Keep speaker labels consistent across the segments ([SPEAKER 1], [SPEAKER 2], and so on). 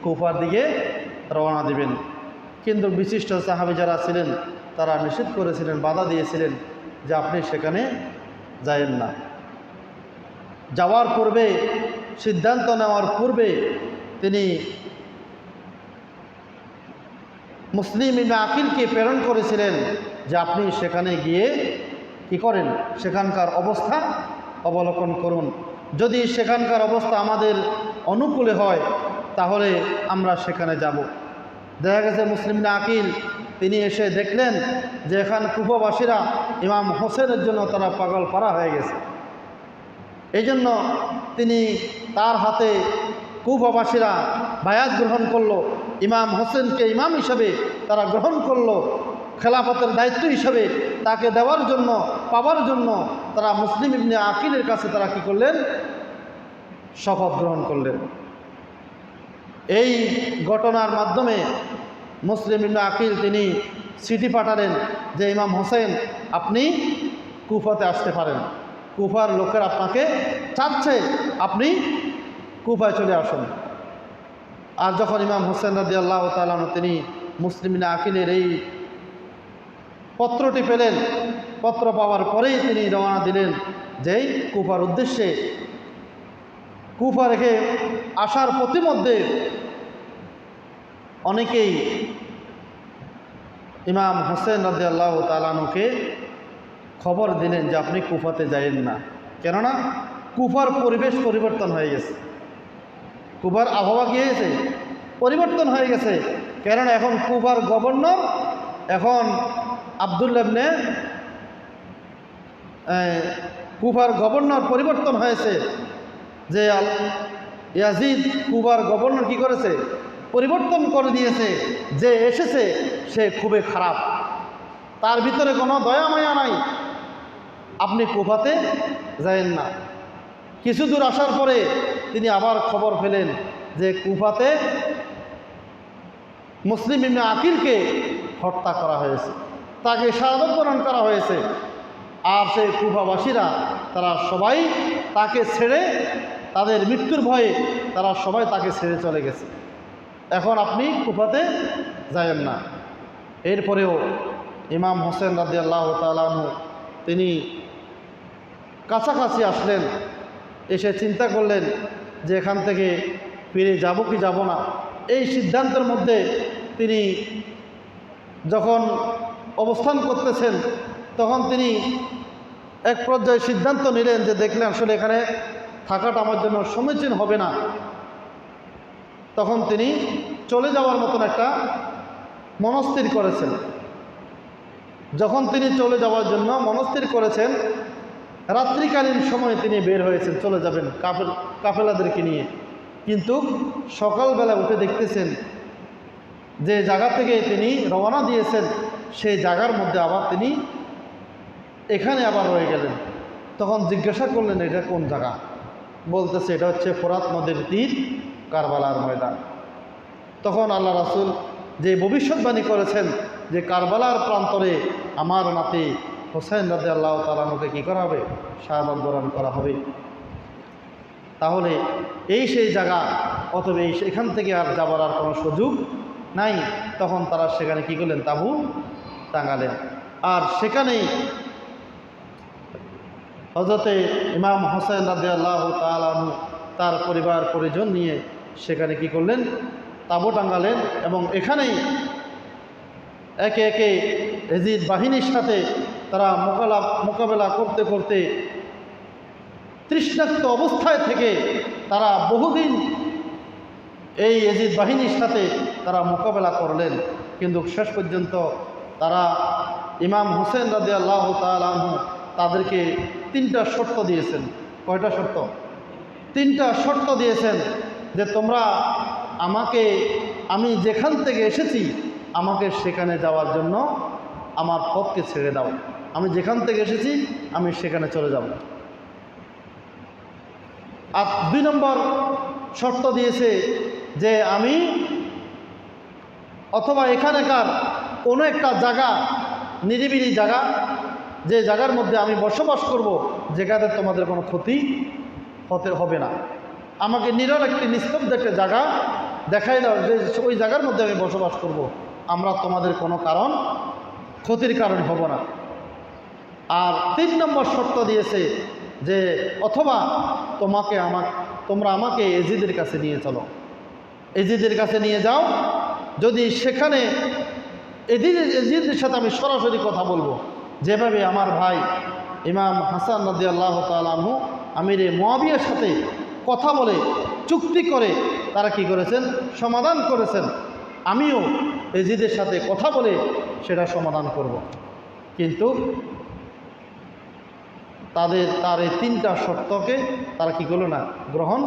[SPEAKER 1] কুফার দিকে রওনা দিবেন। কিন্তু বিশিষ্ট সাহাবী যারা ছিলেন তারা নিষেধ করেছিলেন, বাধা দিয়েছিলেন যে আপনি সেখানে যায়েন না। যাওয়ার পূর্বে, সিদ্ধান্ত নেওয়ার পূর্বে তিনি মুসলিম ইবনে আকিলকে প্রেরণ করেছিলেন যে আপনি সেখানে গিয়ে কি করেন, সেখানকার অবস্থা অবলোকন করুন। যদি সেখানকার অবস্থা আমাদের অনুকূলে হয় তাহলে আমরা সেখানে যাব। দেখা গেছে মুসলিম ইবনে আকিল তিনি এসে দেখলেন যে এখান কুফাবাসীরা ইমাম হোসেনের জন্য তারা পাগল পারা হয়ে গেছে। এই জন্য তিনি তার হাতে কুফাবাসীরা বায়াত গ্রহণ করলো, ইমাম হোসেনকে ইমাম হিসাবে তারা গ্রহণ করলো, খেলাফতের দায়িত্ব হিসাবে তাকে দেওয়ার জন্য, পাওয়ার জন্য তারা মুসলিম ইবনে আকিলের কাছে তারা কি করলেন, শপথ গ্রহণ করলেন। এই ঘটনার মাধ্যমে মুসলিম ইবনে আকিল তিনি চিঠি পাঠালেন যে ইমাম হোসেন আপনি কুফাতে আসতে পারেন, কুফার লোকের আপনাকে চাচ্ছে, আপনি কুফায় চলে আসুন। আর যখন ইমাম হোসেন রাদিয়াল্লাহু তাআলা তিনি মুসলিম ইবনে আকিলের এই পত্রটি পেলেন, পত্র পাওয়ার পরেই তিনি রওনা দিলেন যেই কুফার উদ্দেশ্যে। কুফা রেখে আসার প্রতিমধ্যে অনেকেই ইমাম হোসেন রাদিয়াল্লাহু তাআলাকে খবর দিলেন যে আপনি কুফাতে যাইয়েন না, কেননা কুফার পরিবেশ পরিবর্তন হয়ে গেছে, কুফার আবহাওয়া কি হয়েছে, পরিবর্তন হয়ে গেছে। কেননা এখন কুফার গভর্নর এখন আব্দুল্লাহ ইবনে কুফার গভর্নর পরিবর্তন হয়েছে, যে ইয়াজিদ কুফার গভর্নর কি করেছে, পরিবর্তন করে দিয়েছে। যে এসেছে সে খুবই খারাপ, তার ভিতরে কোনো দয়া মায়া নাই, আপনি কুফাতে যায়েন না। কিছু দূর আসার পরে তিনি আবার খবর পেলেন যে কুফাতে মুসলিম ইবনে আকিলকে হত্যা করা হয়েছে, তাকে শাহাদাত বরণ করা হয়েছে। আর সেই কুফাবাসীরা তারা সবাই তাকে ছেড়ে, তাদের মৃত্যুর ভয়ে তারা সবাই তাকে ছেড়ে চলে গেছে। এখন আপনি কুফাতে যায়েন না। এরপরেও ইমাম হোসেন রাদিয়াল্লাহু তাআলা আনহু তিনি কাছাকাছি আসলেন, এসে চিন্তা করলেন যে এখান থেকে ফিরে যাব কি যাব না। এই সিদ্ধান্তের মধ্যে তিনি যখন অবস্থান করতেছেন তখন তিনি এক পর্যায়ে সিদ্ধান্ত নিলেন যে দেখলেন আসলে এখানে থাকাটা আমার জন্য সমীচীন হবে না। তখন তিনি চলে যাওয়ার মতন একটা মনস্থির করেছেন। যখন তিনি চলে যাওয়ার জন্য মনস্থির করেছেন, রাত্রিকালীন সময়ে তিনি বের হয়েছেন, চলে যাবেন কাফেলাদেরকে নিয়ে। কিন্তু সকালবেলা উঠে দেখতেছেন যে জায়গা থেকে তিনি রওনা দিয়েছেন সেই জায়গার মধ্যে আবার তিনি এখানে আবার রয়ে গেলেন। তখন জিজ্ঞাসা করলেন এটা কোন জায়গা, বলতেছে এটা হচ্ছে ফোরাত নদীর তীর, কারবালার ময়দান। তখন আল্লাহ রাসূল যে ভবিষ্যৎবাণী করেছেন যে কারবালার প্রান্তরে আমার নাতি হোসেন রাদিয়াল্লাহু তাআলা আনহুকে কী করা হবে, শাহাদাত বরণ করা হবে। তাহলে এই সেই জায়গা, অতএব এখান থেকে আর যাবার আর কোনো সুযোগ নাই। তখন তারা সেখানে কী করলেন, তাঁবু টাঙালেন। আর সেখানেই হযরতে ইমাম হোসেন রাদিয়াল্লাহু তাআলা আনহু তার পরিবার পরিজন নিয়ে সেখানে কি করলেন, তাঁবু টাঙালেন। এবং এখানেই একে একে ইয়াজিদ বাহিনীর সাথে তারা মোকাবেলা করতে করতে তৃষ্ণার্ত অবস্থায় থেকে তারা বহুদিন এই ইয়াজিদ বাহিনীর সাথে তারা মোকাবেলা করলেন। কিন্তু শেষ পর্যন্ত তারা ইমাম হোসেন রাদিয়াল্লাহু তাআলা আনহু তাদেরকে 3টা শর্ত দিয়েছেন। কয়টা শর্ত? 3টা শর্ত দিয়েছেন যে তোমরা আমি যেখান থেকে এসেছি আমাকে সেখানে যাওয়ার জন্য আমার পথকে ছেড়ে দাও, আমি যেখান থেকে এসেছি আমি সেখানে চলে যাব। আর 2 নম্বর শর্ত দিয়েছে যে আমি অথবা এখানকার কোনো একটা জায়গা, নিরিবিলি জায়গা, যে জায়গার মধ্যে আমি বসবাস করব, যেখানে তোমাদের কোনো ক্ষতি হতে হবে না, আমাকে নীরব একটি নিস্তব্ধ একটা জায়গা দেখাই দাও যে ওই জায়গার মধ্যে আমি বসবাস করব। আমরা তোমাদের কোনো কারণ ক্ষতির কারণ হব না। আর 3 নম্বর শর্ত দিয়েছে যে অথবা তোমরা আমাকে এজিদের কাছে নিয়ে চলো, এজিদের কাছে নিয়ে যাও। যদি সেখানে এজিদের সাথে আমি সরাসরি কথা বলবো, যেভাবে আমার ভাই ইমাম হাসান রাদিয়াল্লাহু তাআলা আনহু আমিরে মুআবিয়ার সাথে কথা বলে চুক্তি করে তারা কি করেছেন, সমাধান করেছেন, আমিও এজিদের সাথে কথা বলে সেটা সমাধান করব। কিন্তু তার এই 3টা শর্তকে তারা কি করলো না, গ্রহণ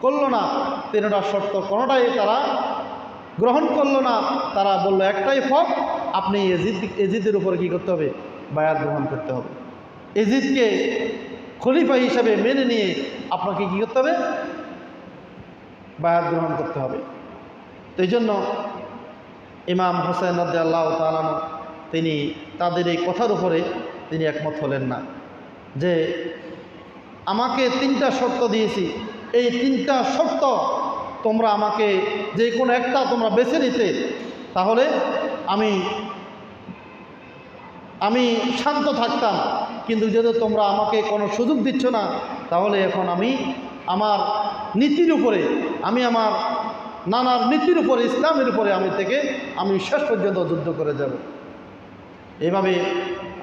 [SPEAKER 1] করলো না। 3টা শর্ত কোনোটাই তারা গ্রহণ করলো না। তারা বলল একটাই ফক, আপনি এজিদের উপরে কি করতে হবে, বায়াত গ্রহণ করতে হবে। এজিদকে খলিফা হিসাবে মেনে নিয়ে আপনাকে কি করতে হবে, বায়াত গ্রহণ করতে হবে। তো এই জন্য ইমাম হোসেন রাদিয়াল্লাহু তাআলা তিনি তাদের এই কথার উপরে তিনি একমত হলেন না যে আমাকে 3টা শর্ত দিয়েছি, এই 3টা শর্ত তোমরা আমাকে যে কোনো একটা তোমরা বেছে নিতে, তাহলে আমি শান্ত থাকতাম। কিন্তু যেহেতু তোমরা আমাকে কোনো সুযোগ দিচ্ছ না, তাহলে এখন আমি আমার নীতির উপরে, আমার নানার নীতির উপরে, ইসলামের উপরে আমি শেষ পর্যন্ত যুদ্ধ করে যাব। এইভাবে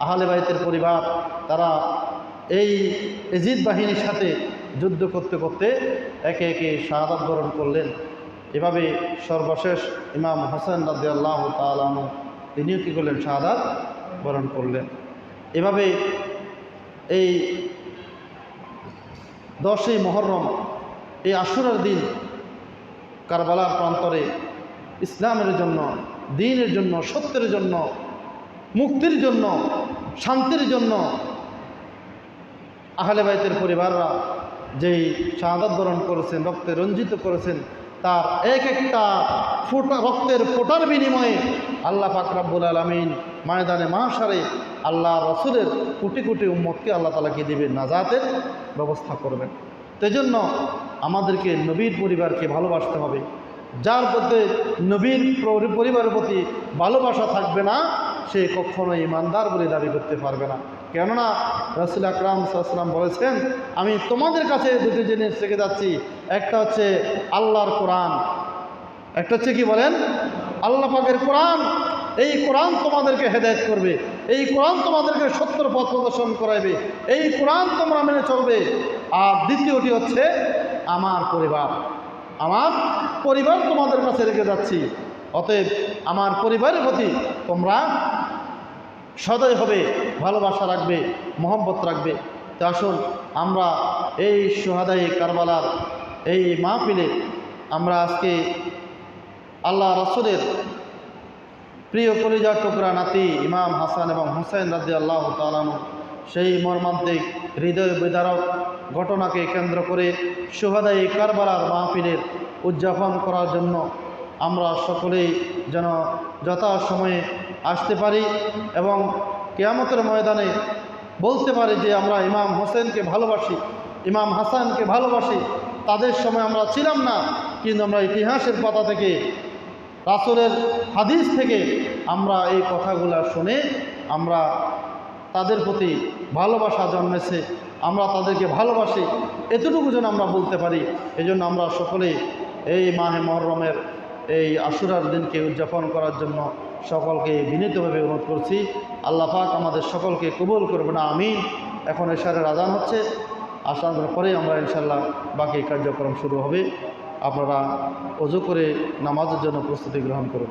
[SPEAKER 1] আহলে বাইতের পরিবার তারা এই এজিদ বাহিনীর সাথে যুদ্ধ করতে করতে একে একে শাহাদাত বরণ করলেন। এভাবে সর্বশেষ ইমাম হোসেন রাদিয়াল্লাহু তাআলা আনহু তিনিও কী করলেন, শাহাদাত বরণ করলেন। এভাবে এই 10ই মুহররম, এই আশুরার দিন কারবালার প্রান্তরে ইসলামের জন্য, দ্বীনের জন্য, সত্যের জন্য, মুক্তির জন্য, শান্তির জন্য আহলে বাইতের পরিবাররা যেই শাহাদাত বরণ করেছেন, রক্তে রঞ্জিত করেছেন, তার এক একটা রক্তের ফোঁটার বিনিময়ে আল্লাহ পাক রব্বুল আলামিন ময়দানে মাহশারে আল্লাহ রসুলের কোটি কোটি উম্মতকে আল্লাহ তাআলা কি দিবেন, নাজাতের ব্যবস্থা করবেন। সেই জন্য আমাদেরকে নবীর পরিবারকে ভালোবাসতে হবে। যার মধ্যে নবীর পরিবারের প্রতি ভালোবাসা থাকবে না, সে কখনো ইমানদার বলে দাবি করতে পারবে না। কেননা রাসূল আকরাম সাল্লাল্লাহু আলাইহি ওয়াসাল্লাম বলেছেন, আমি তোমাদের কাছে 2টি জিনিস রেখে যাচ্ছি। একটা হচ্ছে আল্লাহর কোরআন, একটা হচ্ছে কি বলেন, আল্লাহ পাকের কোরআন। এই কোরআন তোমাদেরকে হেদায়েত করবে, এই কোরআন তোমাদেরকে সত্যের পথ প্রদর্শন করাবে, এই কোরআন তোমরা মেনে চলবে। আর দ্বিতীয়টি হচ্ছে আমার পরিবার তোমাদের কাছে রেখে যাচ্ছি। অতএব আমার পরিবারের প্রতি তোমরা সদয় হবে, ভালোবাসা রাখবে, মহব্বত রাখবে। তো আসুন আমরা এই শুহাদায়ে কারবালার এই মাহফিলে আমরা আজকে আল্লাহ রাসূলের প্রিয় কলিজার টুকরা নাতি ইমাম হাসান এবং হুসাইন রাদিয়াল্লাহু তাআলা আনহু সেই মর্মান্তিক হৃদয় বিদারক ঘটনাকে কেন্দ্র করে শুহাদায়ে কারবালার মাহফিলের উদযাপন করার জন্য আমরা সকলেই যেন যথাসময়ে আসতে পারি এবং কিয়ামতের ময়দানে বলতে পারি যে আমরা ইমাম হোসেনকে ভালোবাসি, ইমাম হাসানকে ভালোবাসি। তাদের সময় আমরা ছিলাম না, কিন্তু আমরা ইতিহাসের পাতা থেকে, রাসূলের হাদিস থেকে আমরা এই কথাগুলো শুনে আমরা তাদের প্রতি ভালোবাসা জন্মেছে, আমরা তাদেরকে ভালোবাসি, এতটুকু যেন আমরা বলতে পারি। এজন্য আমরা সকলেই এই মাহে মুহররমের এই আশুরার দিনকে উদযাপন করার জন্য সকলকে বিনীতভাবে অনুরোধ করছি। আল্লাহ পাক আমাদের সকলকে কবুল করবেন, আমিন। এখন এশারের আজান হচ্ছে, আসানোর পরে আমরা ইনশাল্লাহ বাকি কার্যক্রম শুরু হবে। আপনারা ওযু করে নামাজের জন্য প্রস্তুতি গ্রহণ করুন।